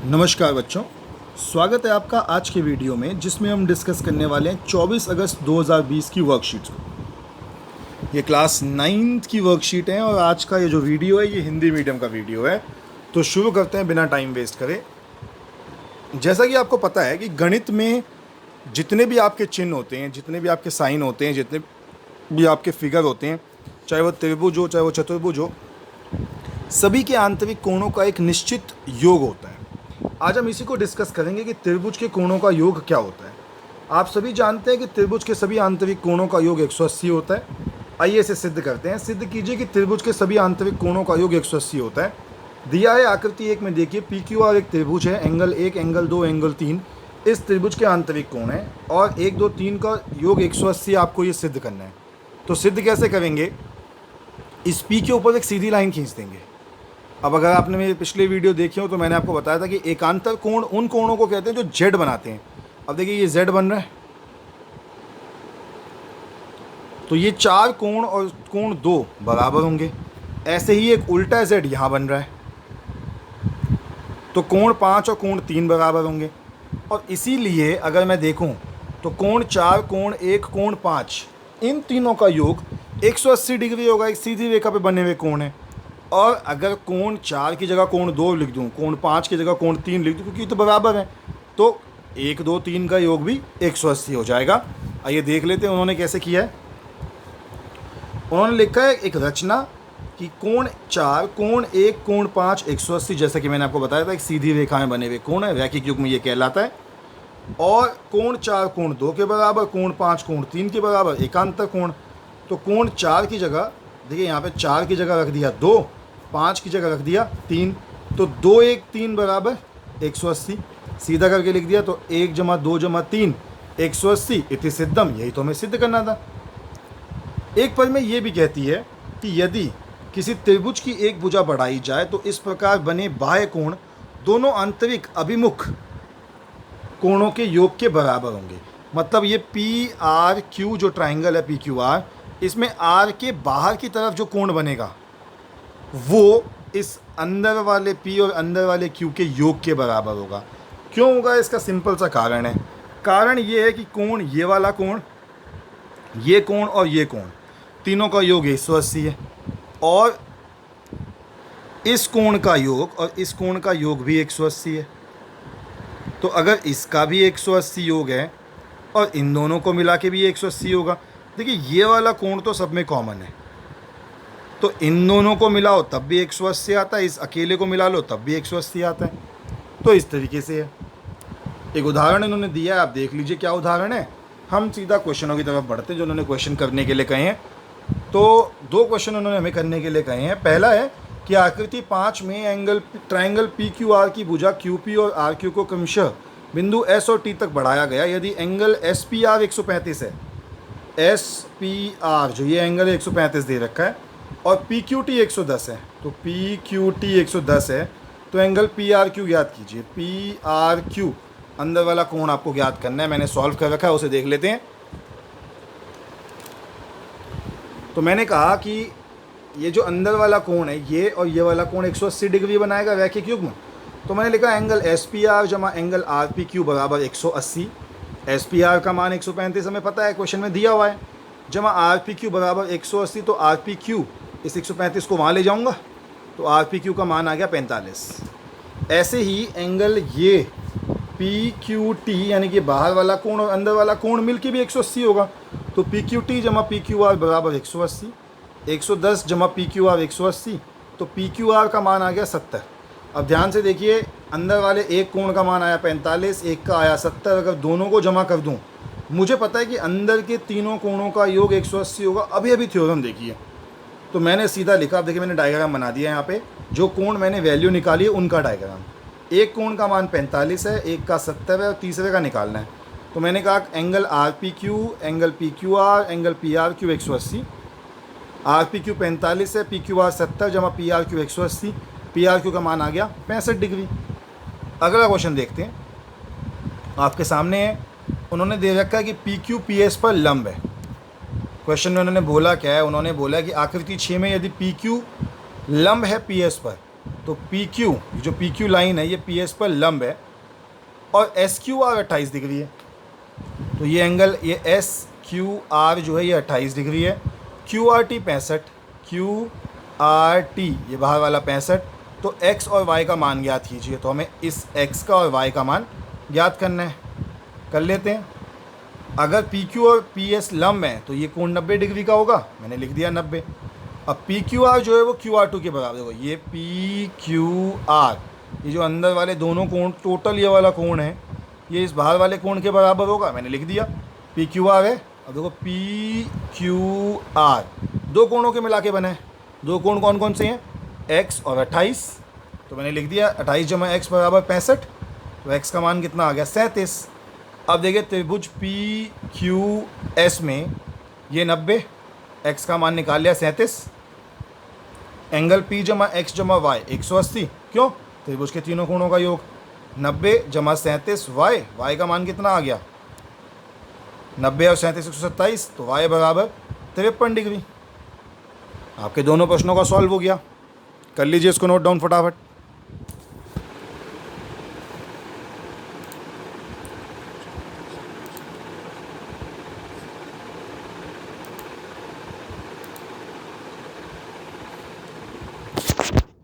नमस्कार बच्चों, स्वागत है आपका आज के वीडियो में जिसमें हम डिस्कस करने वाले हैं 24 अगस्त 2020 की वर्कशीट्स को। ये क्लास 9th की वर्कशीट है और आज का ये जो वीडियो है ये हिंदी मीडियम का वीडियो है। तो शुरू करते हैं बिना टाइम वेस्ट करे। जैसा कि आपको पता है कि गणित में जितने भी आपके चिन्ह होते हैं, जितने भी आपके साइन होते हैं, जितने भी आपके फिगर होते हैं, चाहे वो त्रिभुज हो चाहे वो चतुर्भुज हो, सभी के आंतरिक कोणों का एक निश्चित योग होता है। आज हम इसी को डिस्कस करेंगे कि त्रिभुज के कोणों का योग क्या होता है। आप सभी जानते हैं कि त्रिभुज के सभी आंतरिक कोणों का योग 180 होता है। आइए इसे सिद्ध करते हैं। सिद्ध कीजिए कि त्रिभुज के सभी आंतरिक कोणों का योग 180 होता है। दिया है आकृति 1 में, देखिए PQR एक त्रिभुज है, एंगल 1, एंगल 2, एंगल 3 इस त्रिभुज के आंतरिक कोण है और 1, 2, 3 का योग 180 आपको ये सिद्ध करना है। तो सिद्ध कैसे करेंगे? इस P के ऊपर एक सीधी लाइन खींच देंगे। अब अगर आपने मेरे पिछले वीडियो देखे हो तो मैंने आपको बताया था कि एकांतर कोण उन कोणों को कहते हैं जो जेड बनाते हैं। अब देखिए ये जेड बन रहा है, तो ये 4 कोण और कोण 2 बराबर होंगे। ऐसे ही एक उल्टा जेड यहाँ बन रहा है, तो कोण 5 और कोण 3 बराबर होंगे। और इसीलिए अगर मैं देखूं तो कोण 4, कोण 1, कोण 5 इन तीनों का योग 180 डिग्री होगा। एक सीधी रेखा पे बने हुए कोण है। और अगर कोण 4 की जगह कोण 2 लिख दूं, कोण 5 की जगह कोण 3 लिख दूं, क्योंकि तो बराबर है, तो 1, 2, 3 का योग भी 180 हो जाएगा। आइए देख लेते हैं उन्होंने कैसे किया है। उन्होंने लिखा है एक रचना कि कोण 4, कोण 1, कोण 5 180, जैसा कि मैंने आपको बताया था एक सीधी रेखा में बने हुए कोण है, रैखिक युग्म में ये कहलाता है। और कोण 4 कोण 2 के बराबर, कोण 5 कोण 3 के बराबर, एकांतर कोण। तो कोण 4 की जगह देखिए यहाँ पे 4 की जगह रख दिया 2, 5 की जगह रख दिया 3, तो 2, 1, 3 बराबर 180। सीधा करके लिख दिया, तो 1 + 2 + 3 180 इति सिद्धम। यही तो हमें सिद्ध करना था। एक पद में ये भी कहती है कि यदि किसी त्रिभुज की एक भुजा बढ़ाई जाए तो इस प्रकार बने बाह्य कोण दोनों आंतरिक अभिमुख कोणों के योग के बराबर होंगे। मतलब ये PRQ जो ट्राइंगल है PQR, इसमें R के बाहर की तरफ जो कोण बनेगा वो इस अंदर वाले P और अंदर वाले Q के योग के बराबर होगा। क्यों होगा? इसका सिंपल सा कारण है। कारण ये है कि कोण, ये वाला कोण, ये कोण और ये कोण तीनों का योग 180 है, और इस कोण का योग और इस कोण का योग भी 180 है। तो अगर इसका भी 180 योग है और इन दोनों को मिला के भी 180 होगा, देखिए ये वाला कोण तो सब में कॉमन है, तो इन दोनों को मिलाओ तब भी 180 आता है, इस अकेले को मिला लो तब भी 180 आता है। तो इस तरीके से है। एक उदाहरण इन्होंने दिया है, आप देख लीजिए क्या उदाहरण है। हम सीधा क्वेश्चनों की तरफ बढ़ते हैं जो उन्होंने क्वेश्चन करने के लिए कहे हैं। तो 2 क्वेश्चन उन्होंने हमें करने के लिए कहे हैं। पहला है कि आकृति 5 में ट्राइंगल PQR की भुजा QP और RQ को क्रमशः बिंदु S और T तक बढ़ाया गया। यदि एंगल SPR 135 है, SPR जो ये एंगल 135 दे रखा है, और PQT 110 है, तो PQT 110 है, तो एंगल PRQ ज्ञात कीजिए। PRQ अंदर वाला कोण आपको ज्ञात करना है। मैंने सॉल्व कर रखा है, उसे देख लेते हैं। तो मैंने कहा कि ये जो अंदर वाला कोण है ये और ये वाला कोण 180 डिग्री बनाएगा रैखिक युग्म। तो मैंने लिखा एंगल SPR जमा एंगल RPQ बराबर 180। SPR का मान 135 हमें पता है, क्वेश्चन में दिया हुआ है, जमा RPQ बराबर 180। तो RPQ इस 135 को वहाँ ले जाऊँगा, तो RPQ का मान आ गया 45। ऐसे ही एंगल ये PQT यानी कि बाहर वाला कोण और अंदर वाला कोण मिलके भी 180 होगा। तो PQT जमा PQR बराबर 180, 110 जमा PQR 180, तो PQR का मान आ गया 70। अब ध्यान से देखिए, अंदर वाले एक कोण का मान आया 45, एक का आया 70। अगर दोनों को जमा कर दूं, मुझे पता है कि अंदर के तीनों कोणों का योग 180 होगा। अभी अभी थ्योरम देखिए, तो मैंने सीधा लिखा। अब देखिए मैंने डायग्राम बना दिया यहाँ पे, जो कोण मैंने वैल्यू निकाली है उनका डायग्राम। एक कोण का मान 45 है, एक का 70 है और तीसरे का निकालना है। तो मैंने कहा angle RPQ, angle PQR, angle PRQ 180। RPQ 45 है, PQR 70 जमा PRQ 180, PRQ का मान आ गया 65 डिग्री। अगला क्वेश्चन देखते हैं, आपके सामने है। उन्होंने दे रखा है कि PQ PS पर लंब है। क्वेश्चन में उन्होंने बोला क्या है? उन्होंने बोला कि आकृति 6 में यदि PQ लंब है PS पर तो पी क्यू, जो पी क्यू लाइन है ये पी एस पर लंब है और एस क्यू आर 28 डिग्री है। तो ये एंगल, ये एस क्यू आर जो है ये 28 डिग्री है। Q R T 65, Q R T ये बाहर वाला 65। तो x और y का मान ज्ञात कीजिए। तो हमें इस x का और y का मान ज्ञात करना है, कर लेते हैं। अगर पी क्यू और पी एस लंब है तो ये कोण 90 डिग्री का होगा, मैंने लिख दिया 90। अब पी क्यू आर जो है वो क्यू आर टू के बराबर होगा। ये पी क्यू आर, ये जो अंदर वाले दोनों कोण, टोटल ये वाला कोण है, ये इस बाहर वाले कोण के बराबर होगा, मैंने लिख दिया। पी क्यू आर है। अब देखो पी क्यू आर दो कोणों के मिला के बना है। दो कोण कौन कौन से हैं? x और 28। तो मैंने लिख दिया 28 जमा x बराबर 65। तो x का मान कितना आ गया? 37। अब देखिए त्रिभुज पी क्यू एस में ये 90, x का मान निकाल लिया 37। एंगल p जमा x जमा y 180। क्यों? त्रिभुज के तीनों कोणों का योग। 90 जमा 37 y का मान कितना आ गया? 90 और 37 127। तो y बराबर 53 डिग्री। आपके दोनों प्रश्नों का सॉल्व हो गया। कर लीजिए इसको नोट डाउन फटाफट।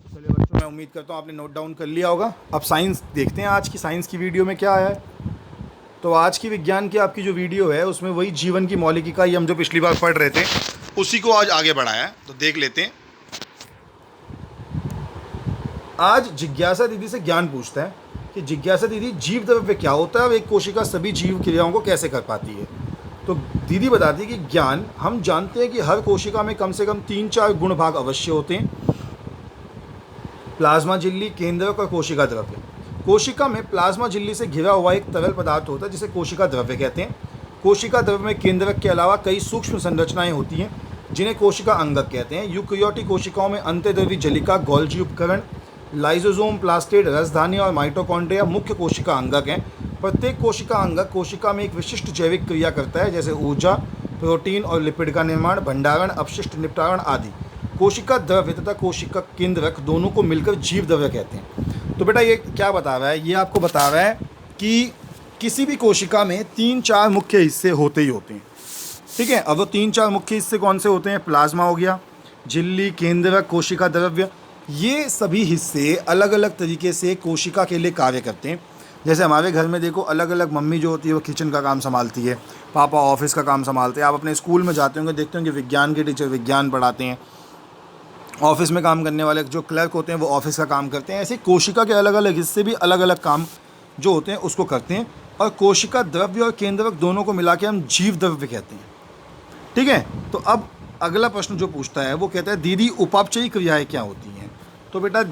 चलिए बच्चों, मैं उम्मीद करता हूँ आपने नोट डाउन कर लिया होगा। अब साइंस देखते हैं, आज की साइंस की वीडियो में क्या आया है। तो आज की विज्ञान की आपकी जो वीडियो है उसमें वही जीवन की मौलिक इकाई हम जो पिछली बार पढ़ रहे थे उसी को आज आगे बढ़ाया है। तो देख लेते हैं। आज जिज्ञासा दीदी से ज्ञान पूछता है कि जिज्ञासा दीदी, जीव द्रव्य क्या होता है और एक कोशिका सभी जीव क्रियाओं को कैसे कर पाती है। तो दीदी बताती है कि ज्ञान, हम जानते हैं कि हर कोशिका में कम से कम 3-4 गुण भाग अवश्य होते हैं। प्लाज्मा झिल्ली, केंद्रक और कोशिका द्रव्य। कोशिका में प्लाज्मा झिल्ली से घिरा हुआ एक तरल पदार्थ होता है जिसे कोशिका द्रव्य कहते हैं। कोशिका द्रव्य में केंद्रक के अलावा कई सूक्ष्म संरचनाएं होती हैं जिन्हें कोशिका अंगक कहते हैं। यूकेरियोटिक कोशिकाओं में अंतर्द्रव्यी जलिका, गोल्जी उपकरण, लाइसोसोम, प्लास्टिड, रसधानी और माइटोकॉन्ड्रिया मुख्य कोशिका अंगक हैं। प्रत्येक कोशिका अंगक कोशिका में एक विशिष्ट जैविक क्रिया करता है, जैसे ऊर्जा, प्रोटीन और लिपिड का निर्माण, भंडारण, अपशिष्ट निपटारण आदि। कोशिका द्रव्य तथा कोशिका केंद्रक दोनों को मिलकर जीव द्रव्य कहते हैं। तो बेटा ये क्या बता रहा है? ये आपको बता रहा है कि किसी भी कोशिका में 3-4 मुख्य हिस्से होते ही होते हैं। ठीक है। अब वो 3-4 मुख्य हिस्से कौन से होते हैं? प्लाज्मा हो गया, झिल्ली, केंद्रक, कोशिका द्रव्य। ये सभी हिस्से अलग अलग तरीके से कोशिका के लिए कार्य करते हैं। जैसे हमारे घर में देखो, अलग अलग मम्मी जो होती है वो किचन का काम संभालती है, पापा ऑफिस का काम संभालते हैं। आप अपने स्कूल में जाते होंगे, देखते होंगे विज्ञान के टीचर विज्ञान पढ़ाते हैं, ऑफिस में काम करने वाले जो क्लर्क होते हैं वो ऑफिस का काम करते हैं। ऐसे कोशिका के अलग अलग हिस्से भी अलग अलग काम जो होते हैं उसको करते हैं। और कोशिका द्रव्य और केंद्रक दोनों को मिला के हम जीव द्रव्य कहते हैं। ठीक है। तो अब अगला प्रश्न जो पूछता है वो कहता है, दीदी उपापचयी क्रियाएं क्या होती हैं? तो बेटा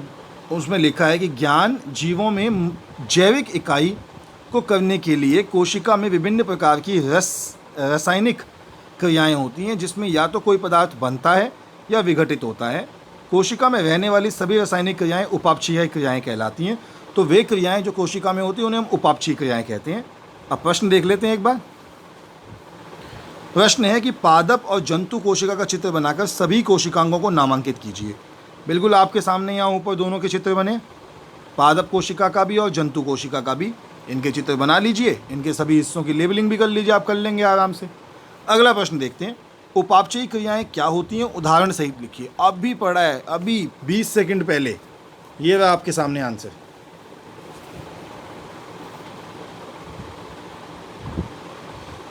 उसमें लिखा है कि ज्ञान जीवों में जैविक इकाई को करने के लिए कोशिका में विभिन्न प्रकार की रासायनिक क्रियाएं होती हैं, जिसमें या तो कोई पदार्थ बनता है या विघटित होता है। कोशिका में रहने वाली सभी रासायनिक क्रियाएं उपापचयी क्रियाएं कहलाती हैं। तो वे क्रियाएं जो कोशिका में होती हैं उन्हें हम उपापचयी क्रियाएं कहते हैं। अब प्रश्न देख लेते हैं एक बार। प्रश्न है कि पादप और जंतु कोशिका का चित्र बनाकर सभी कोशिकांगों को नामांकित कीजिए। बिल्कुल आपके सामने यहाँ ऊपर दोनों के चित्र बने, पादप कोशिका का भी और जंतु कोशिका का भी। इनके चित्र बना लीजिए, इनके सभी हिस्सों की लेबलिंग भी कर लीजिए, आप कर लेंगे आराम से। अगला प्रश्न देखते हैं, उपापचयी क्रियाएं क्या होती हैं? उदाहरण सहित लिखिए। अब भी पढ़ा है, अभी 20 सेकंड पहले। ये रहा आपके सामने आंसर।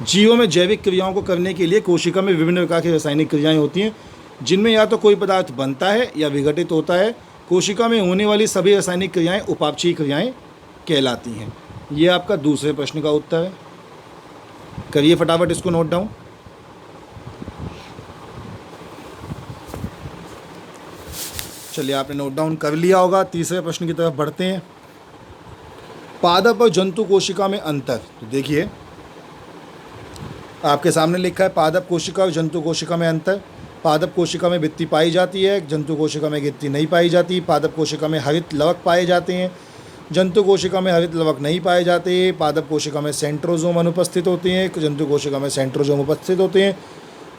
जीवों में जैविक क्रियाओं को करने के लिए कोशिका में विभिन्न प्रकार की रासायनिक क्रियाएं होती हैं, जिनमें या तो कोई पदार्थ बनता है या विघटित होता है। कोशिका में होने वाली सभी रासायनिक क्रियाएं उपापचयी क्रियाएं कहलाती हैं। ये आपका दूसरे प्रश्न का उत्तर है। करिए फटाफट इसको नोट डाउन। चलिए आपने नोट डाउन कर लिया होगा। तीसरे प्रश्न की तरफ बढ़ते हैं। पादप और जंतु कोशिका में अंतर। तो देखिए आपके सामने लिखा है पादप कोशिका और जंतु कोशिका में अंतर। पादप कोशिका में भित्ति पाई जाती है, जंतु कोशिका में भित्ति नहीं पाई जाती। पादप कोशिका में हरित लवक पाए जाते हैं, जंतु कोशिका में हरित लवक नहीं पाए जाते। पादप कोशिका में सेंट्रोजोम अनुपस्थित होते हैं, जंतु कोशिका में सेंट्रोजोम उपस्थित होते हैं।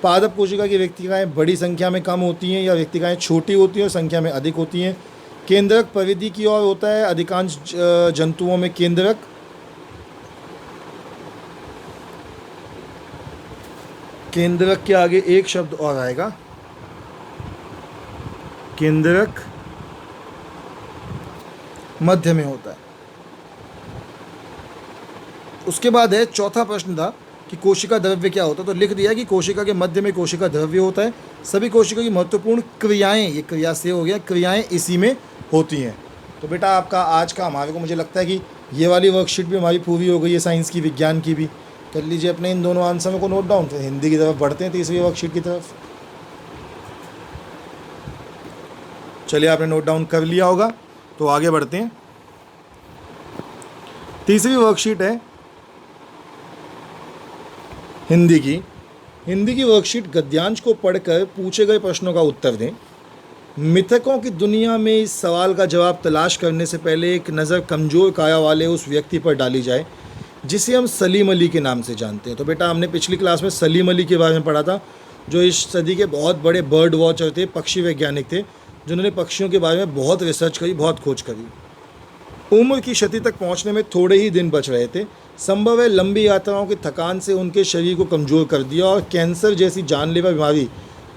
पादप कोशिका की व्यक्तिकाएँ बड़ी संख्या में कम होती हैं या व्यक्तिकाएँ छोटी होती हैं और संख्या में अधिक होती हैं। केंद्रक परिधि की ओर होता है अधिकांश जंतुओं में। केंद्रक केंद्रक के आगे एक शब्द और आएगा, केंद्रक मध्य में होता है। उसके बाद है चौथा प्रश्न था कि कोशिका द्रव्य क्या होता है, तो लिख दिया कि कोशिका के मध्य में कोशिका द्रव्य होता है। सभी कोशिका की महत्वपूर्ण क्रियाएं, ये क्रिया से हो गया, क्रियाएं इसी में होती हैं। तो बेटा आपका आज का हमारे को मुझे लगता है कि ये वाली वर्कशीट भी हमारी पूरी हो गई है, साइंस की, विज्ञान की भी। कर लीजिए अपने इन दोनों आंसर को नोट डाउन, फिर हिंदी की तरफ बढ़ते हैं, तीसरी वर्कशीट की तरफ। चलिए आपने नोट डाउन कर लिया होगा, तो आगे बढ़ते हैं। तीसरी वर्कशीट है हिंदी की। हिंदी की वर्कशीट गद्यांश को पढ़कर पूछे गए प्रश्नों का उत्तर दें। मिथकों की दुनिया में इस सवाल का जवाब तलाश करने से पहले एक नज़र कमज़ोर काया वाले उस व्यक्ति पर डाली जाए जिसे हम सलीम अली के नाम से जानते हैं। तो बेटा हमने पिछली क्लास में सलीम अली के बारे में पढ़ा था, जो इस सदी के बहुत बड़े बर्ड वॉचर थे, पक्षी वैज्ञानिक थे, जिन्होंने पक्षियों के बारे में बहुत रिसर्च करी, बहुत खोज करी। उम्र की क्षति तक पहुंचने में थोड़े ही दिन बच रहे थे। संभव है लंबी यात्राओं की थकान से उनके शरीर को कमज़ोर कर दिया और कैंसर जैसी जानलेवा बीमारी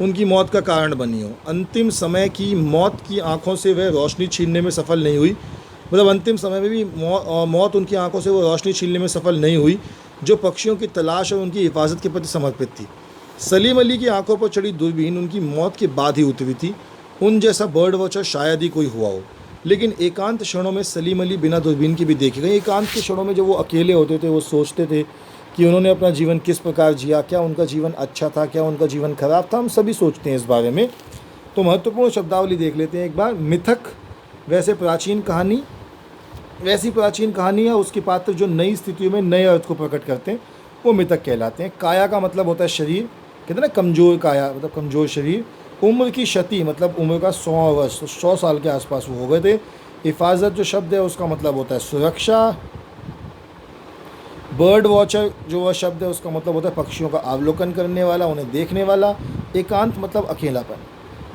उनकी मौत का कारण बनी हो। अंतिम समय की मौत की आंखों से वह रोशनी छीनने में सफल नहीं हुई, मतलब अंतिम समय में भी मौत उनकी आंखों से वो रोशनी छीनने में सफल नहीं हुई जो पक्षियों की तलाश और उनकी हिफाजत के प्रति समर्पित थी। सलीम अली की आंखों पर चढ़ी दूरबीन उनकी मौत के बाद ही उतरी थी। उन जैसा बर्ड वॉचर शायद ही कोई हुआ हो, लेकिन एकांत क्षणों में सलीम अली बिना दूरबीन के भी देखे गए। एकांत के क्षणों में जब वो अकेले होते थे, वो सोचते थे कि उन्होंने अपना जीवन किस प्रकार जिया, क्या उनका जीवन अच्छा था, क्या उनका जीवन खराब था। हम सभी सोचते हैं इस बारे में। तो महत्वपूर्ण शब्दावली देख लेते हैं एक बार। मिथक वैसी प्राचीन कहानी या उसके पात्र जो नई स्थितियों में नए अर्थ को प्रकट करते हैं, वो मिथक कहलाते हैं। काया का मतलब होता है शरीर, कहते हैं ना कमज़ोर काया, मतलब कमज़ोर शरीर। उम्र की क्षति मतलब उम्र का 100 वर्ष, 100 साल के आसपास वो हो गए थे। हिफाजत जो शब्द है उसका मतलब होता है सुरक्षा। बर्ड वॉचर जो वह शब्द है उसका मतलब होता है पक्षियों का अवलोकन करने वाला, उन्हें देखने वाला। एकांत मतलब अकेलापन।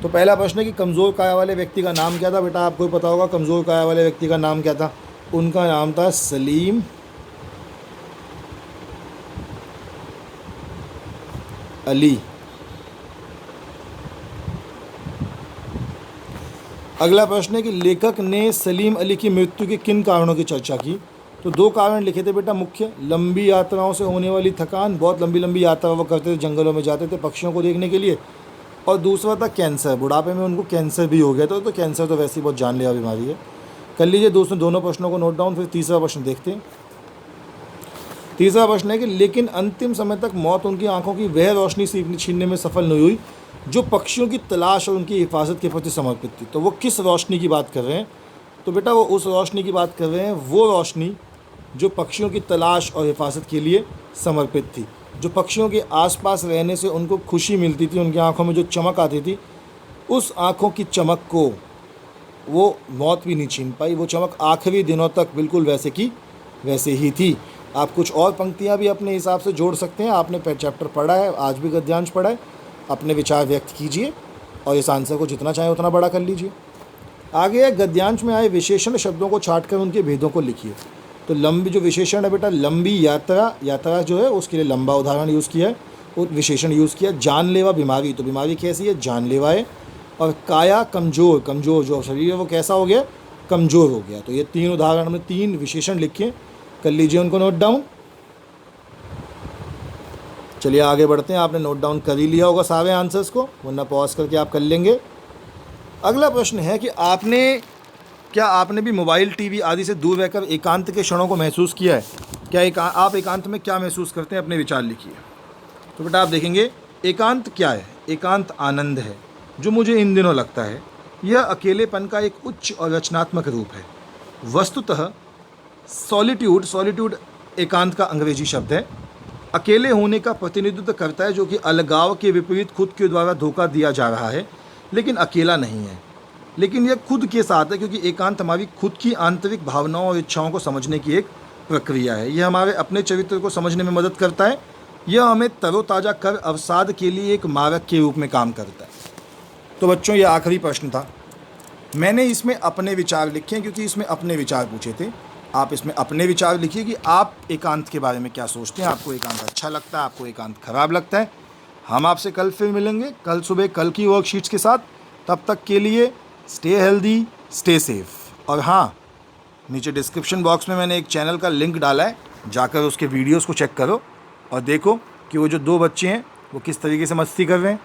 तो पहला प्रश्न है कि कमज़ोर काया वाले व्यक्ति का नाम क्या था। बेटा आपको पता होगा कमज़ोर काया वाले व्यक्ति का नाम क्या था। उनका नाम था सलीम अली। अगला प्रश्न है कि लेखक ने सलीम अली की मृत्यु के किन कारणों की चर्चा की। तो 2 कारण लिखे थे बेटा मुख्य। लंबी यात्राओं से होने वाली थकान, बहुत लंबी लंबी यात्रा वो करते थे, जंगलों में जाते थे पक्षियों को देखने के लिए। और दूसरा था कैंसर, बुढ़ापे में उनको कैंसर भी हो गया था। तो कैंसर तो वैसे ही बहुत जानलेवा बीमारी है। कर लीजिए दोस्तों दोनों प्रश्नों को नोट डाउन। फिर तीसरा प्रश्न देखते हैं। तीसरा प्रश्न है कि लेकिन अंतिम समय तक मौत उनकी आंखों की वह रोशनी छीनने में सफल नहीं हुई जो पक्षियों की तलाश और उनकी हिफाजत के प्रति समर्पित थी। तो वो किस रोशनी की बात कर रहे हैं। तो बेटा वो उस रोशनी की बात कर रहे हैं, वो रोशनी जो पक्षियों की तलाश और हिफाजत के लिए समर्पित थी, जो पक्षियों के आसपास रहने से उनको खुशी मिलती थी, उनकी आंखों में जो चमक आती थी, उस आंखों की चमक को वो मौत भी नहीं छीन पाई। वो चमक आखिरी दिनों तक बिल्कुल वैसे की वैसे ही थी। आप कुछ और पंक्तियाँ भी अपने हिसाब से जोड़ सकते हैं। आपने चैप्टर पढ़ा है, आज भी गद्यांश पढ़ा है, अपने विचार व्यक्त कीजिए और इस आंसर को जितना चाहें उतना बड़ा कर लीजिए। आगे है गद्यांश में आए विशेषण शब्दों को छांटकर उनके भेदों को लिखिए। तो लंबी जो विशेषण है बेटा, लंबी यात्रा जो है उसके लिए लंबा उदाहरण यूज़ किया है, वो विशेषण यूज़ किया। जानलेवा बीमारी, तो बीमारी कैसी है, जानलेवा है। और काया कमज़ोर जो शरीर है वो कैसा हो गया, कमज़ोर हो गया। तो ये 3 उदाहरण में 3 विशेषण लिखे, कर लीजिए उनको नोट डाउन। चलिए आगे बढ़ते हैं। आपने नोट डाउन कर ही लिया होगा सारे आंसर्स को, वरना पॉज करके आप कर लेंगे। अगला प्रश्न है कि क्या आपने भी मोबाइल, टीवी आदि से दूर रहकर एकांत के क्षणों को महसूस किया है। क्या आप एकांत में क्या महसूस करते हैं, अपने विचार लिखिए। तो बेटा आप देखेंगे एकांत क्या है। एकांत आनंद है जो मुझे इन दिनों लगता है। यह अकेलेपन का एक उच्च और रचनात्मक रूप है। वस्तुतः सॉलिट्यूड एकांत का अंग्रेजी शब्द है। अकेले होने का प्रतिनिधित्व करता है, जो कि अलगाव के विपरीत खुद के द्वारा धोखा दिया जा रहा है, लेकिन अकेला नहीं है। लेकिन यह खुद के साथ है, क्योंकि एकांत हमारी खुद की आंतरिक भावनाओं और इच्छाओं को समझने की एक प्रक्रिया है। यह हमारे अपने चरित्र को समझने में मदद करता है। यह हमें तरोताज़ा कर अवसाद के लिए एक मारक के रूप में काम करता है। तो बच्चों ये आखिरी प्रश्न था। मैंने इसमें अपने विचार लिखे हैं क्योंकि इसमें अपने विचार पूछे थे। आप इसमें अपने विचार लिखिए कि आप एकांत के बारे में क्या सोचते हैं, आपको एकांत अच्छा लगता है, आपको एकांत खराब लगता है। हम आपसे कल फिर मिलेंगे, कल सुबह कल की वर्कशीट्स के साथ। तब तक के लिए स्टे हेल्दी, स्टे सेफ। और हाँ, नीचे डिस्क्रिप्शन बॉक्स में मैंने एक चैनल का लिंक डाला है, जाकर उसके वीडियोस को चेक करो और देखो कि वो जो 2 बच्चे हैं वो किस तरीके से मस्ती कर रहे हैं।